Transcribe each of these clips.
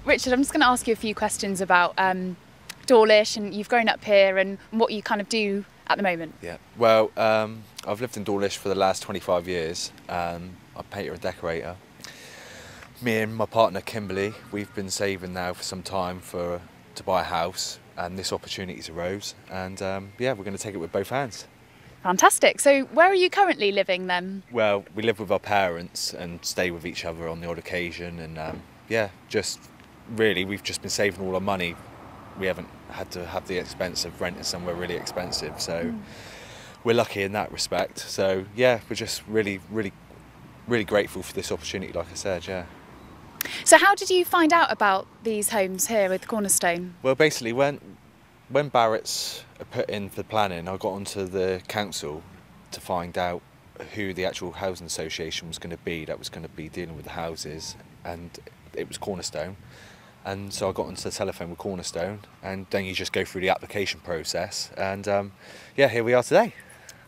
Richard, I'm just going to ask you a few questions about Dawlish, and you've grown up here and what you kind of do at the moment. Yeah, well, I've lived in Dawlish for the last 25 years. I'm a painter and decorator. Me and my partner Kimberly, we've been saving now for some time to buy a house, and this opportunity's arose, and yeah, we're going to take it with both hands. Fantastic. So where are you currently living then? Well, we live with our parents and stay with each other on the odd occasion, and yeah, just really we've just been saving all our money. We haven't had to have the expense of renting somewhere really expensive, so we're lucky in that respect. So yeah, we're just really grateful for this opportunity, like I said, yeah. So how did you find out about these homes here with Cornerstone? Well, basically when Barrett's put in for planning, I got onto the council to find out who the actual housing association was going to be that was going to be dealing with the houses, and it was Cornerstone. And so I got onto the telephone with Cornerstone, and then you just go through the application process, and yeah, here we are today.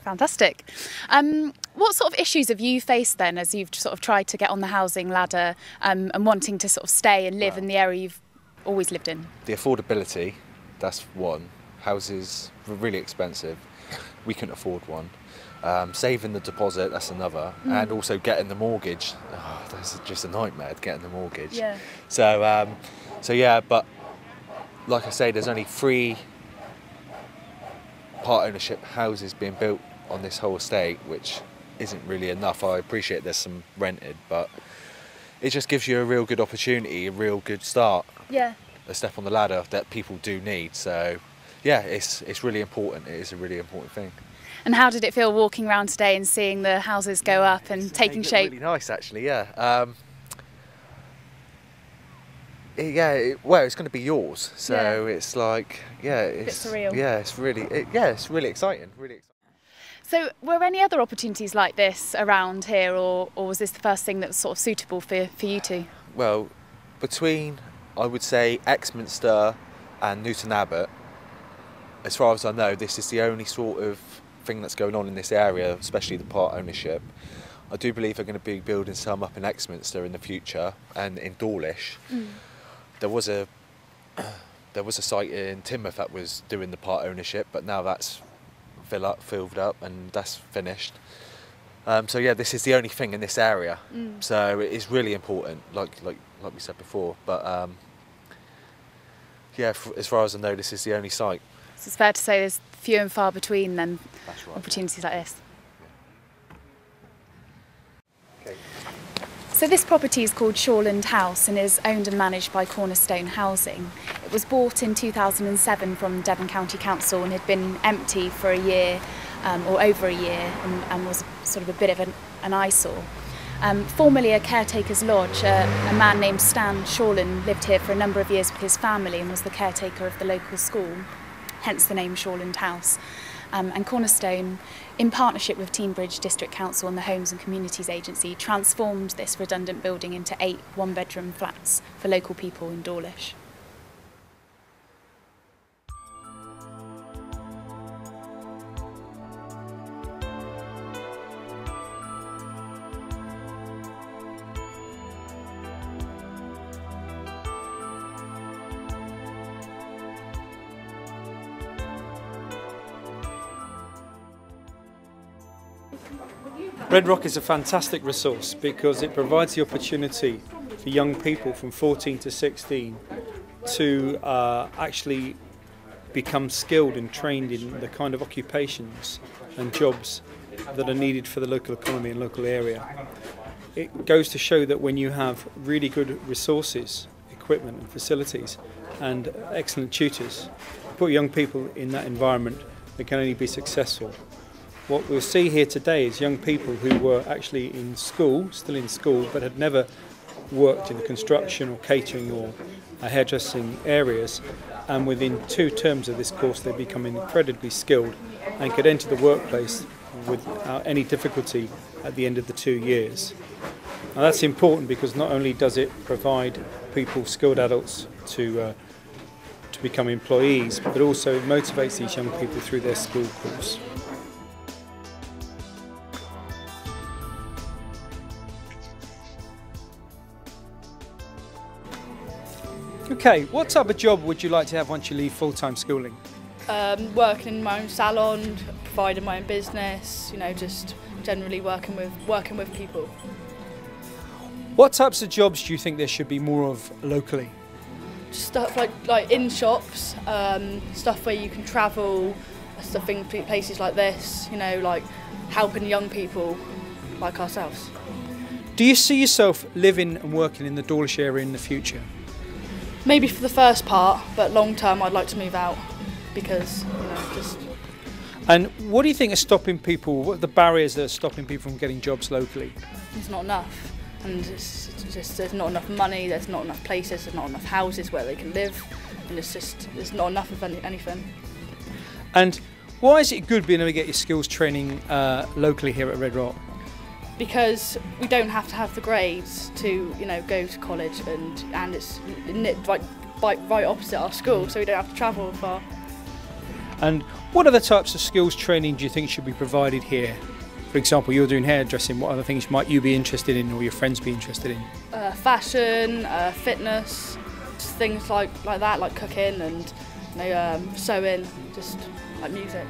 Fantastic. What sort of issues have you faced then as you've sort of tried to get on the housing ladder and wanting to sort of stay and live in the area you've always lived in? The affordability, that's one. Houses were really expensive. We couldn't afford one. Saving the deposit, that's another. And also getting the mortgage. Oh, that's just a nightmare, getting the mortgage. Yeah. So yeah, but like I say, there's only 3 part ownership houses being built on this whole estate, which isn't really enough. I appreciate there's some rented, but it just gives you a real good opportunity, a real good start. Yeah. A step on the ladder that people do need. So yeah, it's really important. It is a really important thing. And how did it feel walking around today and seeing the houses go up and taking shape? Really nice, actually. Yeah. Well, it's going to be yours, so it's like, yeah, it's a bit surreal. Yeah, it's really exciting. Really exciting. So, were any other opportunities like this around here, or was this the first thing that was sort of suitable for you two? Well, between, I would say, Exminster and Newton Abbot, as far as I know, this is the only sort of thing that's going on in this area, especially the part ownership. I do believe they're going to be building some up in Exminster in the future and in Dawlish. There was a site in Teignbridge that was doing the part ownership, but now that's filled up and that's finished. So yeah, this is the only thing in this area. So it is really important, like we said before. But yeah, as far as I know, this is the only site. So it's fair to say there's few and far between then opportunities like this. Okay. So this property is called Shoreland House and is owned and managed by Cornerstone Housing. It was bought in 2007 from Devon County Council and had been empty for a year or over a year and was sort of a bit of an eyesore. Formerly a caretaker's lodge, a man named Stan Shoreland lived here for a number of years with his family and was the caretaker of the local school, hence the name Shoreland House. And Cornerstone, in partnership with Teignbridge District Council and the Homes and Communities Agency, transformed this redundant building into 8 one-bedroom flats for local people in Dawlish. Red Rock is a fantastic resource because it provides the opportunity for young people from 14 to 16 to actually become skilled and trained in the kind of occupations and jobs that are needed for the local economy and local area. It goes to show that when you have really good resources, equipment and facilities and excellent tutors, put young people in that environment, they can only be successful. What we'll see here today is young people who were actually in school, still in school, but had never worked in the construction or catering or hairdressing areas, and within 2 terms of this course they become incredibly skilled and could enter the workplace without any difficulty at the end of the 2 years. Now that's important because not only does it provide people, skilled adults, to become employees, but also it motivates these young people through their school course. Okay, what type of job would you like to have once you leave full-time schooling? Working in my own salon, providing my own business, you know, just generally working with people. What types of jobs do you think there should be more of locally? Just stuff like in shops, stuff where you can travel, stuff in places like this, you know, like helping young people like ourselves. Do you see yourself living and working in the Dawlish area in the future? Maybe for the first part, but long term I'd like to move out because, you know, just... And what do you think is stopping people, what are the barriers that are stopping people from getting jobs locally? It's not enough, and it's just there's not enough money, there's not enough places, there's not enough houses where they can live, and there's not enough of anything. And why is it good being able to get your skills training locally here at Red Rock? Because we don't have to have the grades to, you know, go to college, and it's right opposite our school, so we don't have to travel far. And what other types of skills training do you think should be provided here? For example, you're doing hairdressing, what other things might you be interested in or your friends be interested in? Fashion, fitness, just things like that, like cooking and, you know, sewing, just like music.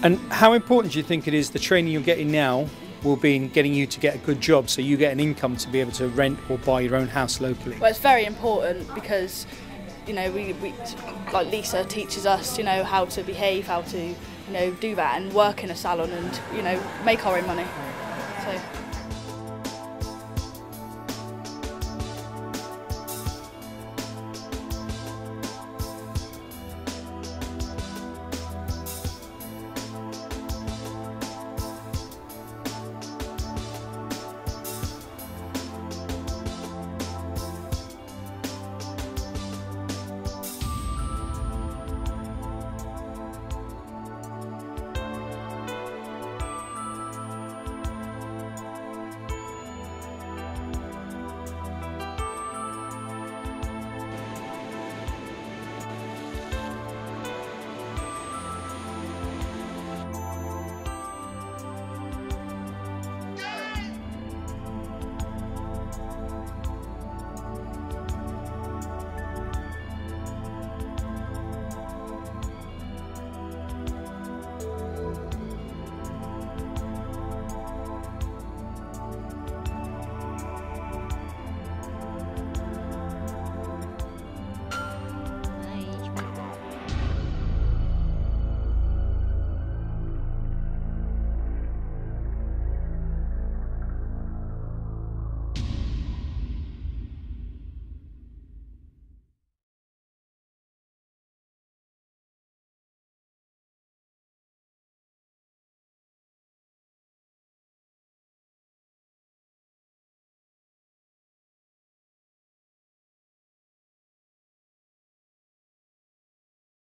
And how important do you think it is the training you're getting now will be in getting you to get a good job so you get an income to be able to rent or buy your own house locally? Well, it's very important because, you know, we like Lisa teaches us, you know, how to behave, how to, you know, do that and work in a salon and, you know, make our own money. So.